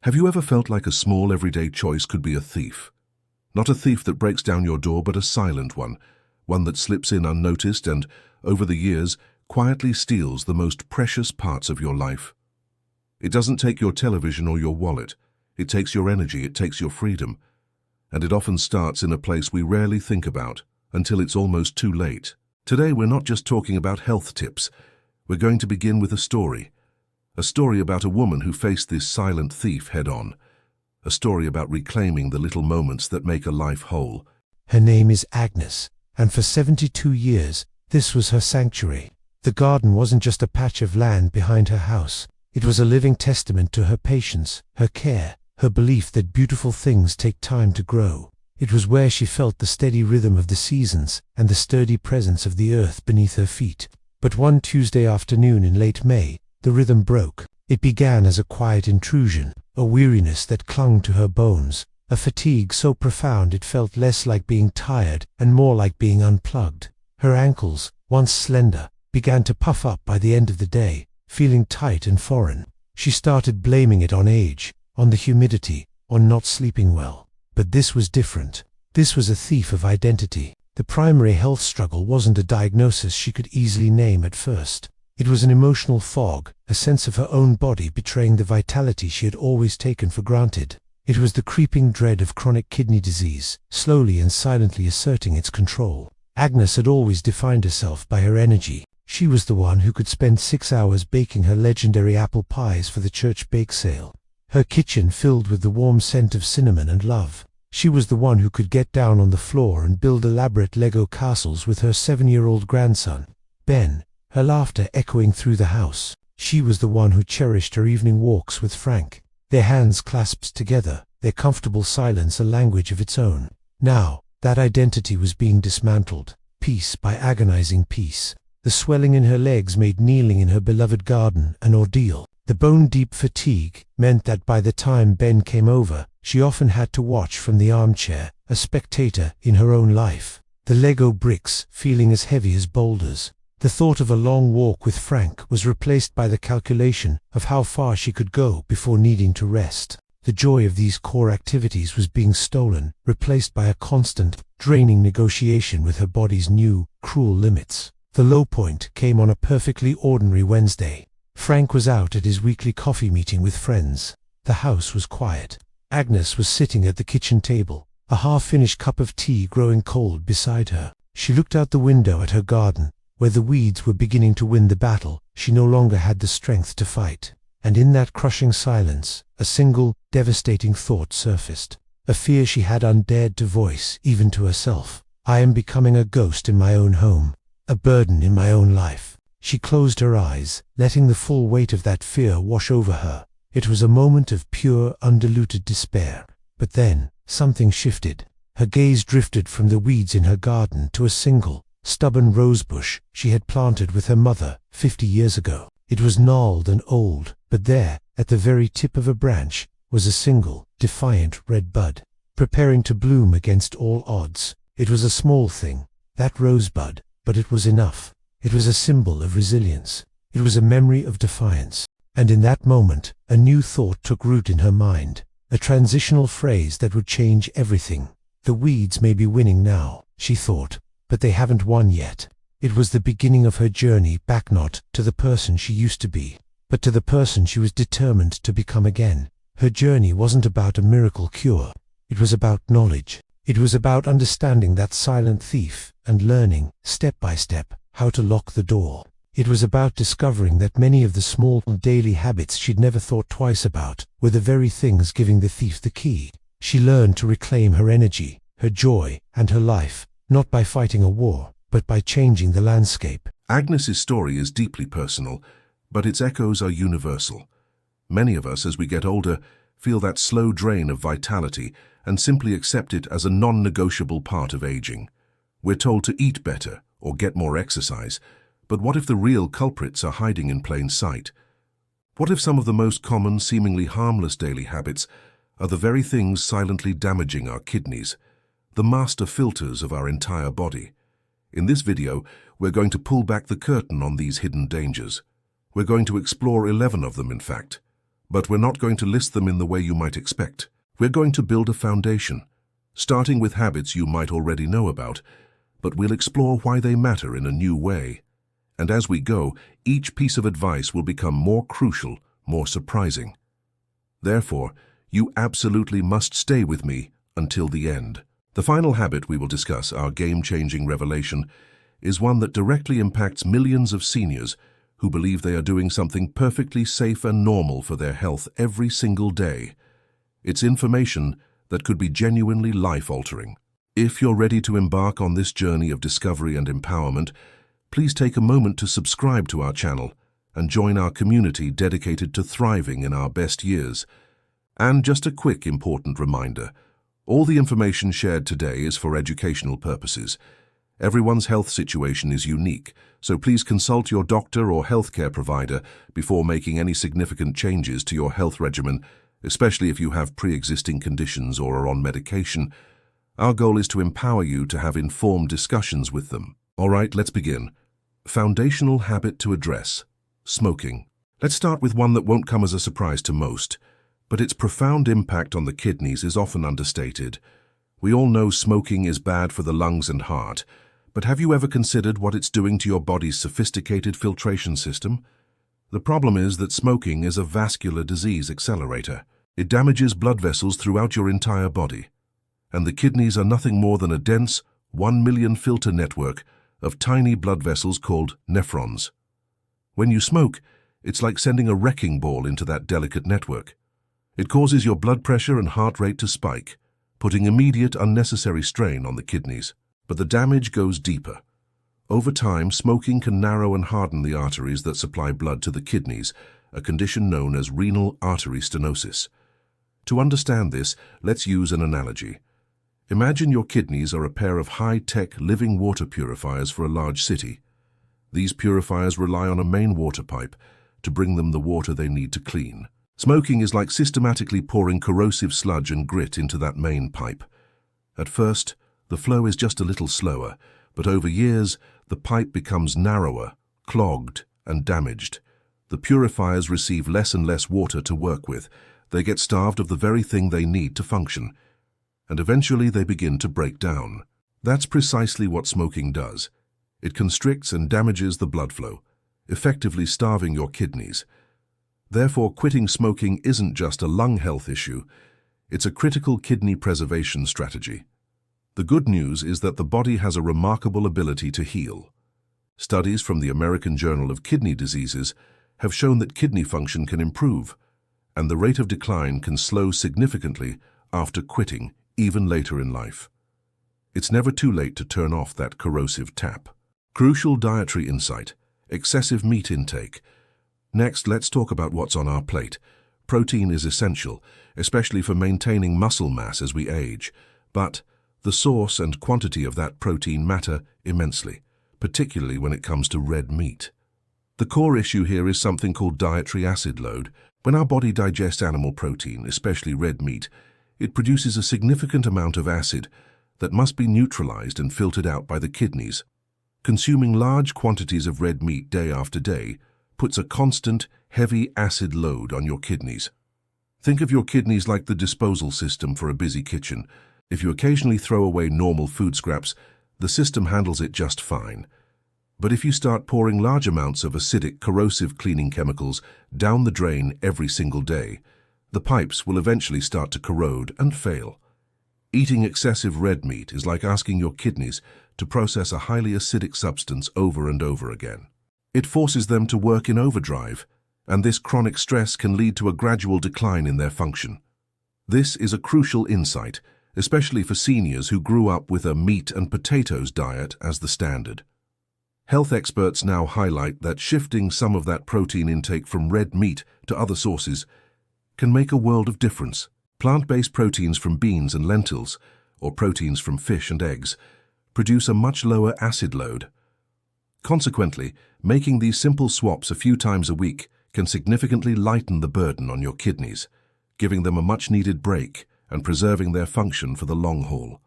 Have you ever felt like a small everyday choice could be a thief? Not a thief that breaks down your door, but a silent one that slips in unnoticed and, over the years, quietly steals the most precious parts of your life. It doesn't take your television or your wallet. It takes your energy, it takes your freedom. And it often starts in a place we rarely think about, until it's almost too late. Today we're not just talking about health tips. We're going to begin with a story about a woman who faced this silent thief head-on. A story about reclaiming the little moments that make a life whole. Her name is Agnes, and for 72 years, this was her sanctuary. The garden wasn't just a patch of land behind her house. It was a living testament to her patience, her care, her belief that beautiful things take time to grow. It was where she felt the steady rhythm of the seasons and the sturdy presence of the earth beneath her feet. But one Tuesday afternoon in late May, the rhythm broke. It began as a quiet intrusion, a weariness that clung to her bones, a fatigue so profound it felt less like being tired and more like being unplugged. Her ankles, once slender, began to puff up by the end of the day, feeling tight and foreign. She started blaming it on age, on the humidity, on not sleeping well. But this was different. This was a thief of identity. The primary health struggle wasn't a diagnosis she could easily name at first. It was an emotional fog, a sense of her own body betraying the vitality she had always taken for granted. It was the creeping dread of chronic kidney disease, slowly and silently asserting its control. Agnes had always defined herself by her energy. She was the one who could spend 6 hours baking her legendary apple pies for the church bake sale. Her kitchen filled with the warm scent of cinnamon and love. She was the one who could get down on the floor and build elaborate Lego castles with her 7-year-old grandson, Ben, her laughter echoing through the house. She was the one who cherished her evening walks with Frank, their hands clasped together, their comfortable silence a language of its own. Now, that identity was being dismantled, piece by agonizing piece. The swelling in her legs made kneeling in her beloved garden an ordeal. The bone-deep fatigue meant that by the time Ben came over, she often had to watch from the armchair, a spectator in her own life. The Lego bricks feeling as heavy as boulders. The thought of a long walk with Frank was replaced by the calculation of how far she could go before needing to rest. The joy of these core activities was being stolen, replaced by a constant, draining negotiation with her body's new, cruel limits. The low point came on a perfectly ordinary Wednesday. Frank was out at his weekly coffee meeting with friends. The house was quiet. Agnes was sitting at the kitchen table, a half-finished cup of tea growing cold beside her. She looked out the window at her garden, where the weeds were beginning to win the battle she no longer had the strength to fight. And in that crushing silence, a single, devastating thought surfaced, a fear she had undared to voice, even to herself. I am becoming a ghost in my own home, a burden in my own life. She closed her eyes, letting the full weight of that fear wash over her. It was a moment of pure, undiluted despair. But then, something shifted. Her gaze drifted from the weeds in her garden to a single, stubborn rosebush she had planted with her mother 50 years ago. It was gnarled and old, but there, at the very tip of a branch, was a single, defiant red bud, preparing to bloom against all odds. It was a small thing, that rosebud, but it was enough. It was a symbol of resilience. It was a memory of defiance. And in that moment, a new thought took root in her mind, a transitional phrase that would change everything. The weeds may be winning now, she thought, but they haven't won yet. It was the beginning of her journey back, not to the person she used to be, but to the person she was determined to become again. Her journey wasn't about a miracle cure. It was about knowledge. It was about understanding that silent thief and learning, step by step, how to lock the door. It was about discovering that many of the small daily habits she'd never thought twice about were the very things giving the thief the key. She learned to reclaim her energy, her joy, and her life, not by fighting a war, but by changing the landscape. Agnes's story is deeply personal, but its echoes are universal. Many of us, as we get older, feel that slow drain of vitality and simply accept it as a non-negotiable part of aging. We're told to eat better or get more exercise, but what if the real culprits are hiding in plain sight? What if some of the most common, seemingly harmless daily habits are the very things silently damaging our kidneys, the master filters of our entire body? In this video, we're going to pull back the curtain on these hidden dangers. We're going to explore 11 of them, in fact, But we're not going to list them in the way you might expect. We're going to build a foundation, starting with habits you might already know about, but we'll explore why they matter in a new way. And as we go, each piece of advice will become more crucial, more surprising. Therefore, you absolutely must stay with me until the end. The final habit we will discuss, our game-changing revelation, is one that directly impacts millions of seniors who believe they are doing something perfectly safe and normal for their health every single day. It's information that could be genuinely life-altering. If you're ready to embark on this journey of discovery and empowerment, please take a moment to subscribe to our channel and join our community dedicated to thriving in our best years. And just a quick important reminder, all the information shared today is for educational purposes. Everyone's health situation is unique, so please consult your doctor or healthcare provider before making any significant changes to your health regimen, especially if you have pre-existing conditions or are on medication. Our goal is to empower you to have informed discussions with them. All right, let's begin. Foundational habit to address: smoking. Let's start with one that won't come as a surprise to most, but its profound impact on the kidneys is often understated. We all know smoking is bad for the lungs and heart, but have you ever considered what it's doing to your body's sophisticated filtration system? The problem is that smoking is a vascular disease accelerator. It damages blood vessels throughout your entire body, and the kidneys are nothing more than a dense 1 million filter network of tiny blood vessels called nephrons. When you smoke, it's like sending a wrecking ball into that delicate network. It causes your blood pressure and heart rate to spike, putting immediate unnecessary strain on the kidneys. But the damage goes deeper. Over time, smoking can narrow and harden the arteries that supply blood to the kidneys, a condition known as renal artery stenosis. To understand this, let's use an analogy. Imagine your kidneys are a pair of high-tech living water purifiers for a large city. These purifiers rely on a main water pipe to bring them the water they need to clean. Smoking is like systematically pouring corrosive sludge and grit into that main pipe. At first, the flow is just a little slower, but over years, the pipe becomes narrower, clogged, and damaged. The purifiers receive less and less water to work with. They get starved of the very thing they need to function, and eventually they begin to break down. That's precisely what smoking does. It constricts and damages the blood flow, effectively starving your kidneys. Therefore, quitting smoking isn't just a lung health issue, it's a critical kidney preservation strategy. The good news is that the body has a remarkable ability to heal. Studies from the American Journal of Kidney Diseases have shown that kidney function can improve, and the rate of decline can slow significantly after quitting, even later in life. It's never too late to turn off that corrosive tap. Crucial dietary insight: excessive meat intake. Next, let's talk about what's on our plate. Protein is essential, especially for maintaining muscle mass as we age, but the source and quantity of that protein matter immensely, particularly when it comes to red meat. The core issue here is something called dietary acid load. When our body digests animal protein, especially red meat, it produces a significant amount of acid that must be neutralized and filtered out by the kidneys. Consuming large quantities of red meat day after day puts a constant, heavy acid load on your kidneys. Think of your kidneys like the disposal system for a busy kitchen. If you occasionally throw away normal food scraps, the system handles it just fine. But if you start pouring large amounts of acidic, corrosive cleaning chemicals down the drain every single day, the pipes will eventually start to corrode and fail. Eating excessive red meat is like asking your kidneys to process a highly acidic substance over and over again. It forces them to work in overdrive, and this chronic stress can lead to a gradual decline in their function. This is a crucial insight, especially for seniors who grew up with a meat and potatoes diet as the standard. Health experts now highlight that shifting some of that protein intake from red meat to other sources can make a world of difference. Plant-based proteins from beans and lentils, or proteins from fish and eggs, produce a much lower acid load. Consequently, making these simple swaps a few times a week can significantly lighten the burden on your kidneys, giving them a much-needed break and preserving their function for the long haul.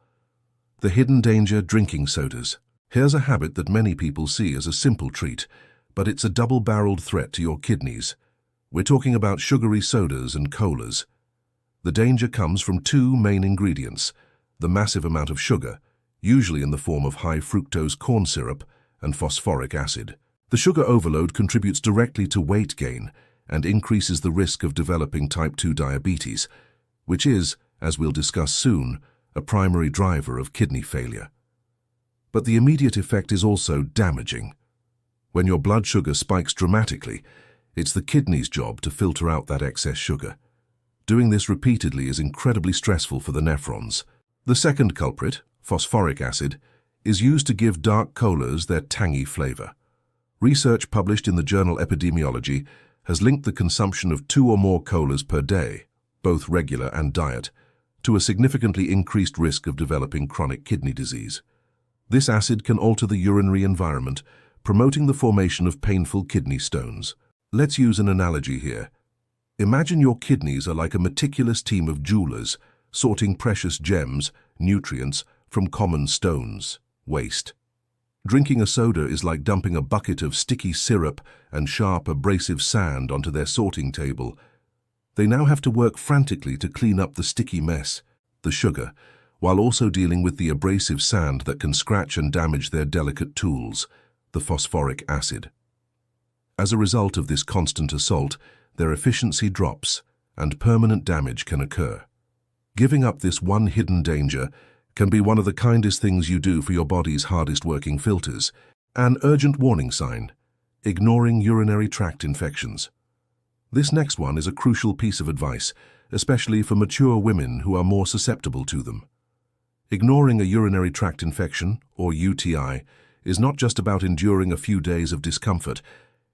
The hidden danger: drinking sodas. Here's a habit that many people see as a simple treat, but it's a double-barreled threat to your kidneys. We're talking about sugary sodas and colas. The danger comes from two main ingredients: the massive amount of sugar, usually in the form of high fructose corn syrup, and phosphoric acid. The sugar overload contributes directly to weight gain and increases the risk of developing type 2 diabetes, which is, as we'll discuss soon, a primary driver of kidney failure. But the immediate effect is also damaging. When your blood sugar spikes dramatically, it's the kidney's job to filter out that excess sugar. Doing this repeatedly is incredibly stressful for the nephrons. The second culprit, phosphoric acid, is used to give dark colas their tangy flavor. Research published in the journal Epidemiology has linked the consumption of 2 or more colas per day, both regular and diet, to a significantly increased risk of developing chronic kidney disease. This acid can alter the urinary environment, promoting the formation of painful kidney stones. Let's use an analogy here. Imagine your kidneys are like a meticulous team of jewelers, sorting precious gems, nutrients, from common stones, waste. Drinking a soda is like dumping a bucket of sticky syrup and sharp, abrasive sand onto their sorting table. They now have to work frantically to clean up the sticky mess, the sugar, while also dealing with the abrasive sand that can scratch and damage their delicate tools, the phosphoric acid. As a result of this constant assault, their efficiency drops and permanent damage can occur. Giving up this one hidden danger can be one of the kindest things you do for your body's hardest working filters. An urgent warning sign: ignoring urinary tract infections. This next one is a crucial piece of advice, especially for mature women who are more susceptible to them. Ignoring a urinary tract infection, or UTI, is not just about enduring a few days of discomfort.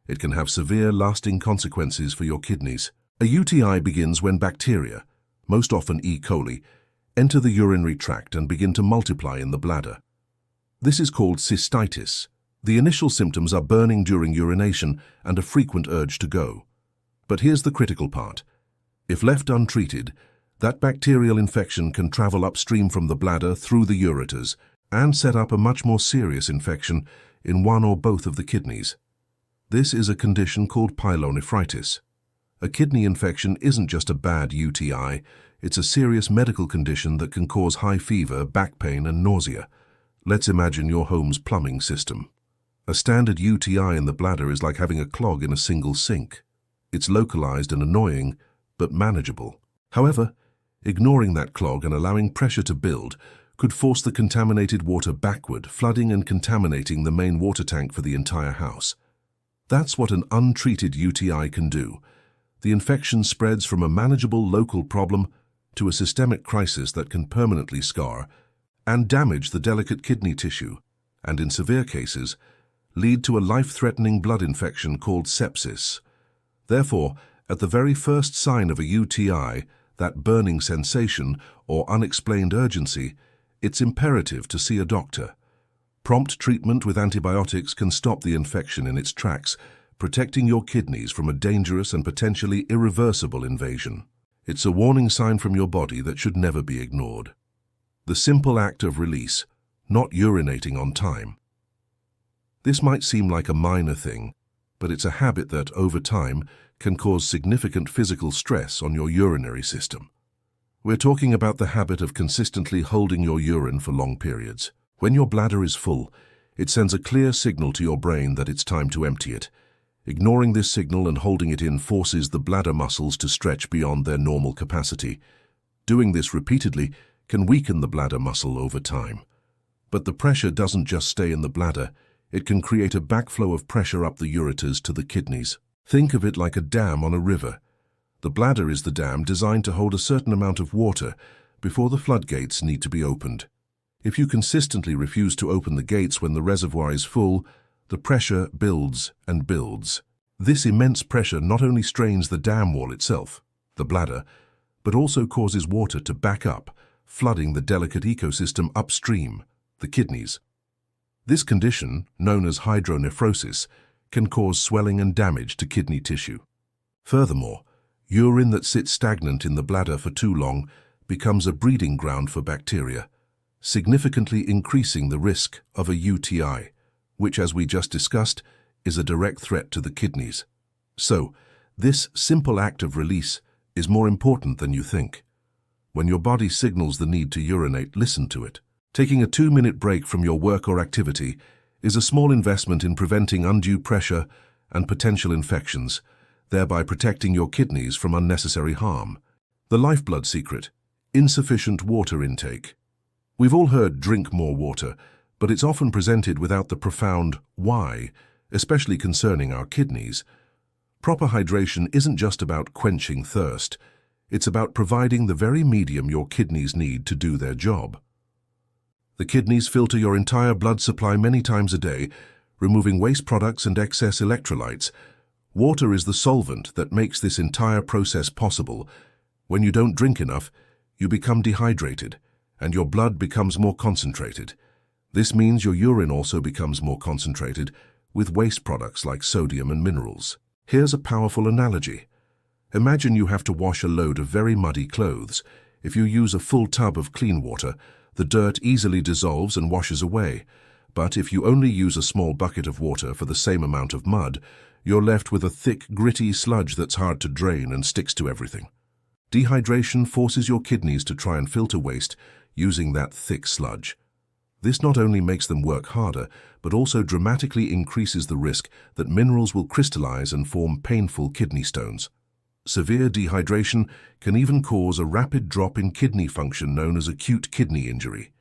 It can have severe, lasting consequences for your kidneys. A UTI begins when bacteria, most often E. coli, enter the urinary tract and begin to multiply in the bladder. This is called cystitis. The initial symptoms are burning during urination and a frequent urge to go. But here's the critical part. If left untreated, that bacterial infection can travel upstream from the bladder through the ureters and set up a much more serious infection in one or both of the kidneys. This is a condition called pyelonephritis. A kidney infection isn't just a bad UTI, it's a serious medical condition that can cause high fever, back pain, and nausea. Let's imagine your home's plumbing system. A standard UTI in the bladder is like having a clog in a single sink. It's localized and annoying, but manageable. However, ignoring that clog and allowing pressure to build could force the contaminated water backward, flooding and contaminating the main water tank for the entire house. That's what an untreated UTI can do. The infection spreads from a manageable local problem to a systemic crisis that can permanently scar and damage the delicate kidney tissue, and in severe cases, lead to a life-threatening blood infection called sepsis. Therefore, at the very first sign of a UTI, that burning sensation or unexplained urgency, it's imperative to see a doctor. Prompt treatment with antibiotics can stop the infection in its tracks, protecting your kidneys from a dangerous and potentially irreversible invasion. It's a warning sign from your body that should never be ignored. The simple act of release, not urinating on time. This might seem like a minor thing, but it's a habit that, over time, can cause significant physical stress on your urinary system. We're talking about the habit of consistently holding your urine for long periods. When your bladder is full, it sends a clear signal to your brain that it's time to empty it. Ignoring this signal and holding it in forces the bladder muscles to stretch beyond their normal capacity. Doing this repeatedly can weaken the bladder muscle over time. But the pressure doesn't just stay in the bladder, it can create a backflow of pressure up the ureters to the kidneys. Think of it like a dam on a river. The bladder is the dam designed to hold a certain amount of water before the floodgates need to be opened. If you consistently refuse to open the gates when the reservoir is full, the pressure builds and builds. This immense pressure not only strains the dam wall itself, the bladder, but also causes water to back up, flooding the delicate ecosystem upstream, the kidneys. This condition, known as hydronephrosis, can cause swelling and damage to kidney tissue. Furthermore, urine that sits stagnant in the bladder for too long becomes a breeding ground for bacteria, significantly increasing the risk of a UTI, which, as we just discussed, is a direct threat to the kidneys. So, This simple act of release is more important than you think. When your body signals the need to urinate, listen to it. Taking a 2-minute break from your work or activity is a small investment in preventing undue pressure and potential infections, thereby protecting your kidneys from unnecessary harm. The lifeblood secret: insufficient water intake. We've all heard drink more water, but it's often presented without the profound why, especially concerning our kidneys. Proper hydration isn't just about quenching thirst. It's about providing the very medium your kidneys need to do their job. The kidneys filter your entire blood supply many times a day, removing waste products and excess electrolytes. Water is the solvent that makes this entire process possible. When you don't drink enough, you become dehydrated, and your blood becomes more concentrated. This means your urine also becomes more concentrated, with waste products like sodium and minerals. Here's a powerful analogy. Imagine you have to wash a load of very muddy clothes. If you use a full tub of clean water, the dirt easily dissolves and washes away. But if you only use a small bucket of water for the same amount of mud, you're left with a thick, gritty sludge that's hard to drain and sticks to everything. Dehydration forces your kidneys to try and filter waste using that thick sludge. This not only makes them work harder, but also dramatically increases the risk that minerals will crystallize and form painful kidney stones. Severe dehydration can even cause a rapid drop in kidney function known as acute kidney injury.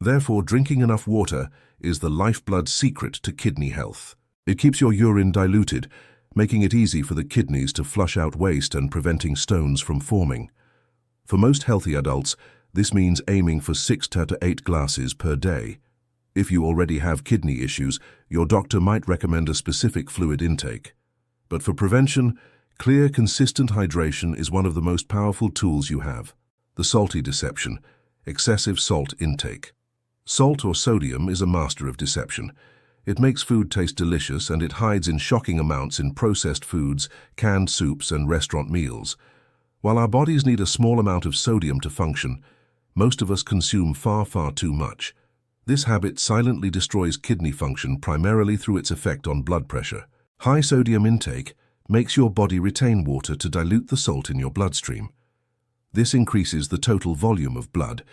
Therefore, drinking enough water is the lifeblood secret to kidney health. It keeps your urine diluted, making it easy for the kidneys to flush out waste and preventing stones from forming. For most healthy adults, this means aiming for 6 to 8 glasses per day. If you already have kidney issues, your doctor might recommend a specific fluid intake. But for prevention, clear, consistent hydration is one of the most powerful tools you have. The salty deception: excessive salt intake. Salt, or sodium, is a master of deception. It makes food taste delicious, and it hides in shocking amounts in processed foods, canned soups, and restaurant meals. While our bodies need a small amount of sodium to function, most of us consume far too much. This habit silently destroys kidney function primarily through its effect on blood pressure. High sodium intake makes your body retain water to dilute the salt in your bloodstream. This increases the total volume of blood,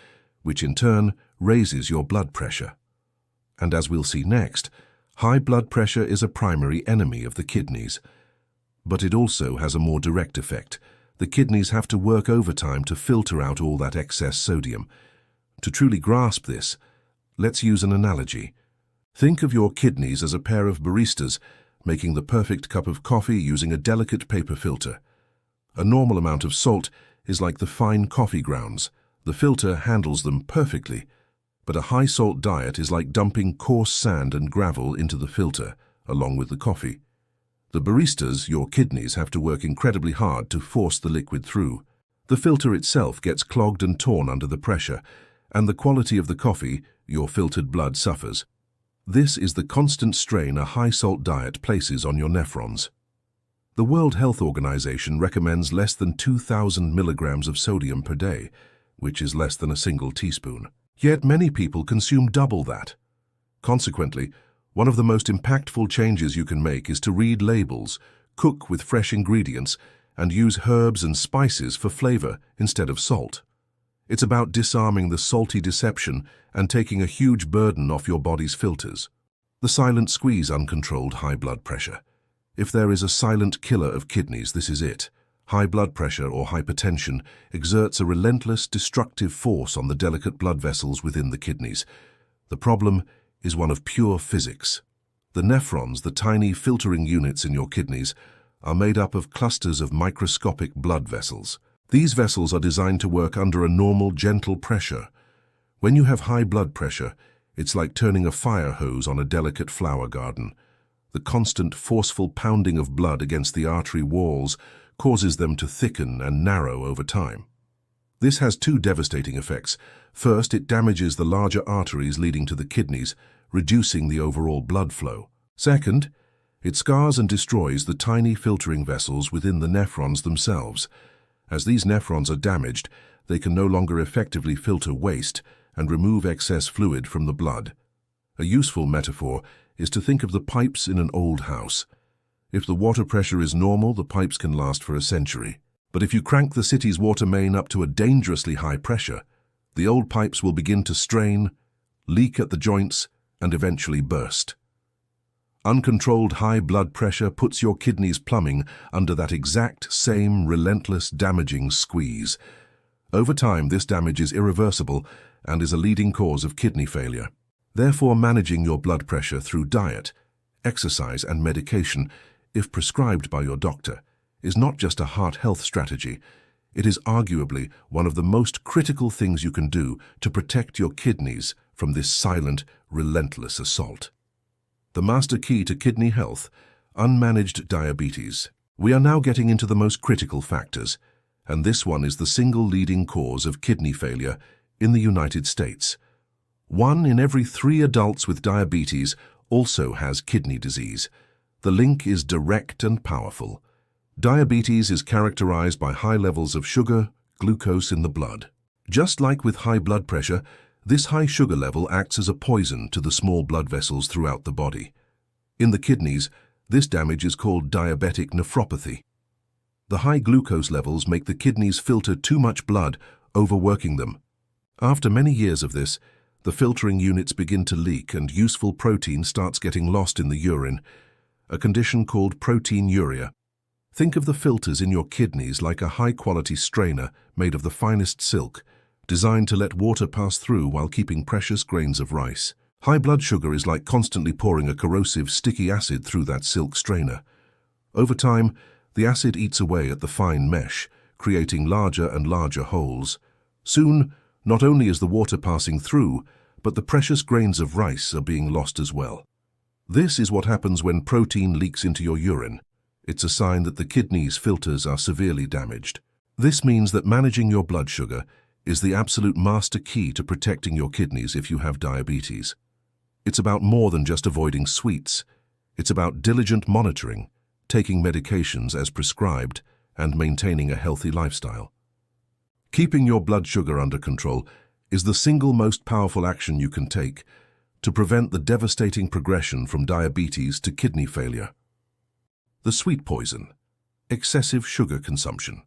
which in turn raises your blood pressure. And as we'll see next, high blood pressure is a primary enemy of the kidneys. But it also has a more direct effect. The kidneys have to work overtime to filter out all that excess sodium. To truly grasp this, let's use an analogy. Think of your kidneys as a pair of baristas making the perfect cup of coffee using a delicate paper filter. A normal amount of salt is like the fine coffee grounds. The filter handles them perfectly. But a high-salt diet is like dumping coarse sand and gravel into the filter, along with the coffee. The baristas, your kidneys, have to work incredibly hard to force the liquid through. The filter itself gets clogged and torn under the pressure, and the quality of the coffee, your filtered blood, suffers. This is the constant strain a high-salt diet places on your nephrons. The World Health Organization recommends less than 2,000 milligrams of sodium per day, which is less than a single teaspoon. Yet many people consume double that. Consequently, one of the most impactful changes you can make is to read labels, cook with fresh ingredients, and use herbs and spices for flavor instead of salt. It's about disarming the salty deception and taking a huge burden off your body's filters. The silent squeeze: uncontrolled high blood pressure. If there is a silent killer of kidneys, this is it. High blood pressure, or hypertension, exerts a relentless, destructive force on the delicate blood vessels within the kidneys. The problem is one of pure physics. The nephrons, the tiny filtering units in your kidneys, are made up of clusters of microscopic blood vessels. These vessels are designed to work under a normal, gentle pressure. When you have high blood pressure, it's like turning a fire hose on a delicate flower garden. The constant, forceful pounding of blood against the artery walls causes them to thicken and narrow over time. This has two devastating effects. First, it damages the larger arteries leading to the kidneys, reducing the overall blood flow. Second, it scars and destroys the tiny filtering vessels within the nephrons themselves. As these nephrons are damaged, they can no longer effectively filter waste and remove excess fluid from the blood. A useful metaphor is to think of the pipes in an old house. If the water pressure is normal, the pipes can last for a century. But if you crank the city's water main up to a dangerously high pressure, the old pipes will begin to strain, leak at the joints, and eventually burst. Uncontrolled high blood pressure puts your kidneys plumbing under that exact same relentless, damaging squeeze. Over time, this damage is irreversible and is a leading cause of kidney failure. Therefore, managing your blood pressure through diet, exercise, and medication, if prescribed by your doctor, is not just a heart health strategy. It is arguably one of the most critical things you can do to protect your kidneys from this silent, relentless assault. The master key to kidney health: unmanaged diabetes. We are now getting into the most critical factors, and this one is the single leading cause of kidney failure in the United States. 1 in every 3 adults with diabetes also has kidney disease. The link is direct and powerful. Diabetes is characterized by high levels of sugar, glucose in the blood. Just like with high blood pressure, this high sugar level acts as a poison to the small blood vessels throughout the body. In the kidneys, this damage is called diabetic nephropathy. The high glucose levels make the kidneys filter too much blood, overworking them. After many years of this, the filtering units begin to leak and useful protein starts getting lost in the urine, a condition called proteinuria. Think of the filters in your kidneys like a high-quality strainer made of the finest silk, designed to let water pass through while keeping precious grains of rice. High blood sugar is like constantly pouring a corrosive, sticky acid through that silk strainer. Over time, the acid eats away at the fine mesh, creating larger and larger holes. Soon, not only is the water passing through, but the precious grains of rice are being lost as well. This is what happens when protein leaks into your urine. It's a sign that the kidneys' filters are severely damaged. This means that managing your blood sugar is the absolute master key to protecting your kidneys if you have diabetes. It's about more than just avoiding sweets. It's about diligent monitoring, taking medications as prescribed, and maintaining a healthy lifestyle. Keeping your blood sugar under control is the single most powerful action you can take to prevent the devastating progression from diabetes to kidney failure. The sweet poison: excessive sugar consumption.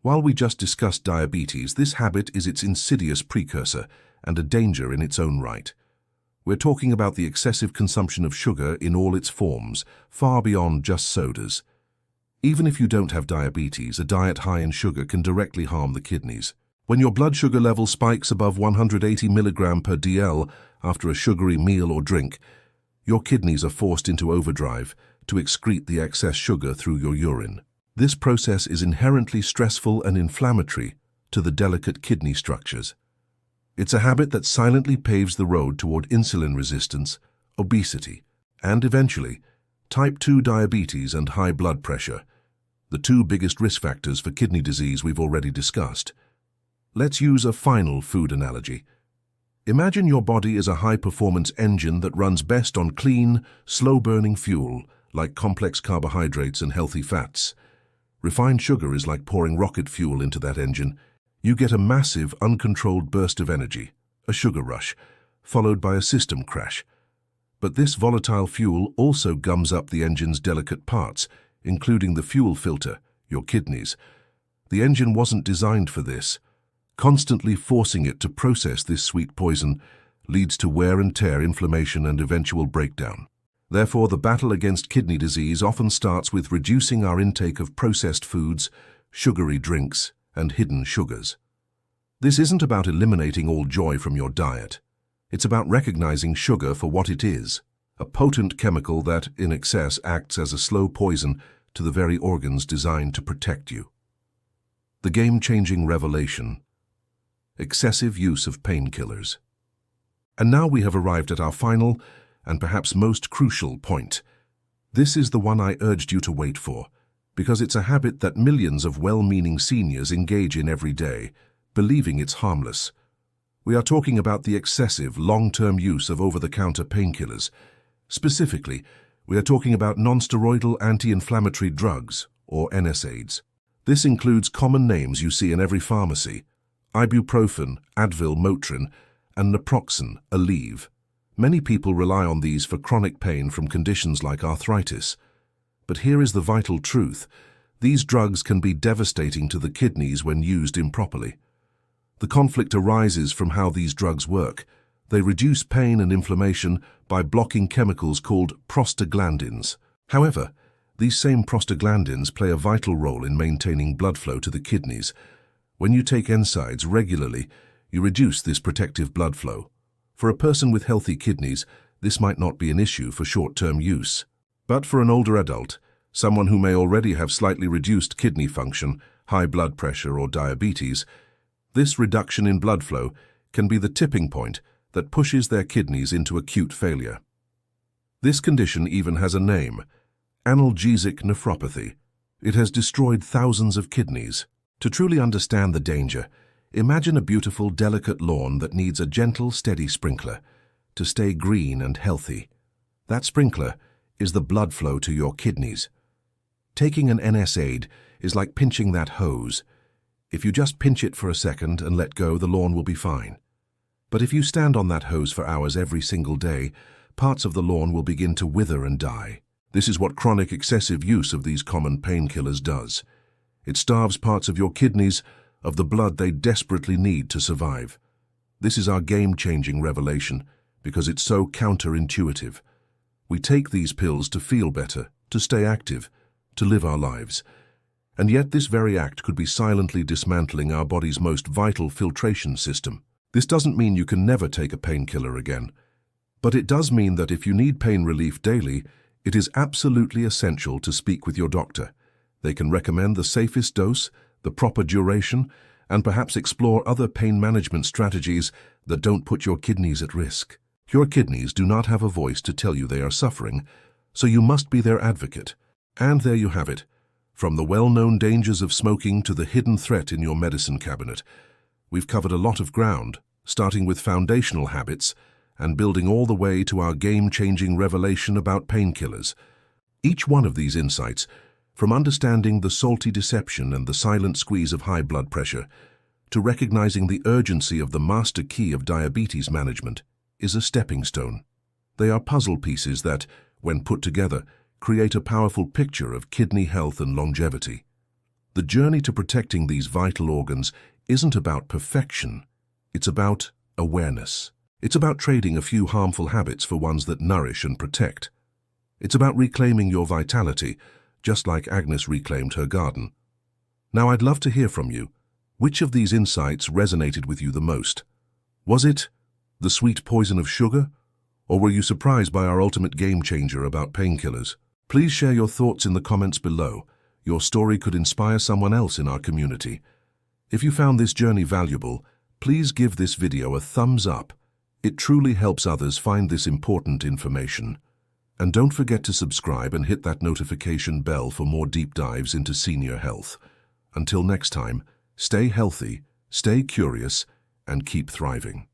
While we just discussed diabetes, this habit is its insidious precursor and a danger in its own right. We're talking about the excessive consumption of sugar in all its forms, far beyond just sodas. Even if you don't have diabetes, a diet high in sugar can directly harm the kidneys. When your blood sugar level spikes above 180 mg per dl after a sugary meal or drink, your kidneys are forced into overdrive to excrete the excess sugar through your urine. This process is inherently stressful and inflammatory to the delicate kidney structures. It's a habit that silently paves the road toward insulin resistance, obesity, and eventually, type 2 diabetes and high blood pressure, the 2 biggest risk factors for kidney disease we've already discussed. Let's use a final food analogy. Imagine your body is a high-performance engine that runs best on clean, slow-burning fuel, like complex carbohydrates and healthy fats. Refined sugar is like pouring rocket fuel into that engine. You get a massive, uncontrolled burst of energy, a sugar rush, followed by a system crash. But this volatile fuel also gums up the engine's delicate parts, including the fuel filter, your kidneys. The engine wasn't designed for this. Constantly forcing it to process this sweet poison leads to wear and tear, inflammation, and eventual breakdown. Therefore, the battle against kidney disease often starts with reducing our intake of processed foods, sugary drinks, and hidden sugars. This isn't about eliminating all joy from your diet. It's about recognizing sugar for what it is, a potent chemical that, in excess, acts as a slow poison to the very organs designed to protect you. The game-changing revelation: excessive use of painkillers. And now we have arrived at our final and perhaps most crucial point. This is the one I urged you to wait for, because it's a habit that millions of well-meaning seniors engage in every day, believing it's harmless. We are talking about the excessive, long-term use of over-the-counter painkillers. Specifically, we are talking about non-steroidal anti-inflammatory drugs, or NSAIDs. This includes common names you see in every pharmacy: ibuprofen, Advil, Motrin, and naproxen, Aleve. Many people rely on these for chronic pain from conditions like arthritis. But here is the vital truth. These drugs can be devastating to the kidneys when used improperly. The conflict arises from how these drugs work. They reduce pain and inflammation by blocking chemicals called prostaglandins. However, these same prostaglandins play a vital role in maintaining blood flow to the kidneys. When you take NSAIDs regularly, you reduce this protective blood flow. For a person with healthy kidneys, this might not be an issue for short-term use. But for an older adult, someone who may already have slightly reduced kidney function, high blood pressure or diabetes, this reduction in blood flow can be the tipping point that pushes their kidneys into acute failure. This condition even has a name: analgesic nephropathy. It has destroyed thousands of kidneys. To truly understand the danger, imagine a beautiful, delicate lawn that needs a gentle, steady sprinkler to stay green and healthy. That sprinkler is the blood flow to your kidneys. Taking an NSAID is like pinching that hose. If you just pinch it for a second and let go, the lawn will be fine. But if you stand on that hose for hours every single day, parts of the lawn will begin to wither and die. This is what chronic excessive use of these common painkillers does. It starves parts of your kidneys of the blood they desperately need to survive. This is our game-changing revelation because it's so counterintuitive. We take these pills to feel better, to stay active, to live our lives. And yet this very act could be silently dismantling our body's most vital filtration system. This doesn't mean you can never take a painkiller again, but it does mean that if you need pain relief daily, it is absolutely essential to speak with your doctor. They can recommend the safest dose, the proper duration, and perhaps explore other pain management strategies that don't put your kidneys at risk. Your kidneys do not have a voice to tell you they are suffering, so you must be their advocate. And there you have it. From the well-known dangers of smoking to the hidden threat in your medicine cabinet, we've covered a lot of ground, starting with foundational habits and building all the way to our game-changing revelation about painkillers. Each one of these insights, from understanding the salty deception and the silent squeeze of high blood pressure, to recognizing the urgency of the master key of diabetes management, is a stepping stone. They are puzzle pieces that, when put together, create a powerful picture of kidney health and longevity. The journey to protecting these vital organs isn't about perfection. It's about awareness. It's about trading a few harmful habits for ones that nourish and protect. It's about reclaiming your vitality, just like Agnes reclaimed her garden. Now I'd love to hear from you. Which of these insights resonated with you the most? Was it the sweet poison of sugar? Or were you surprised by our ultimate game changer about painkillers? Please share your thoughts in the comments below. Your story could inspire someone else in our community. If you found this journey valuable, please give this video a thumbs up. It truly helps others find this important information. And don't forget to subscribe and hit that notification bell for more deep dives into senior health. Until next time, stay healthy, stay curious, and keep thriving.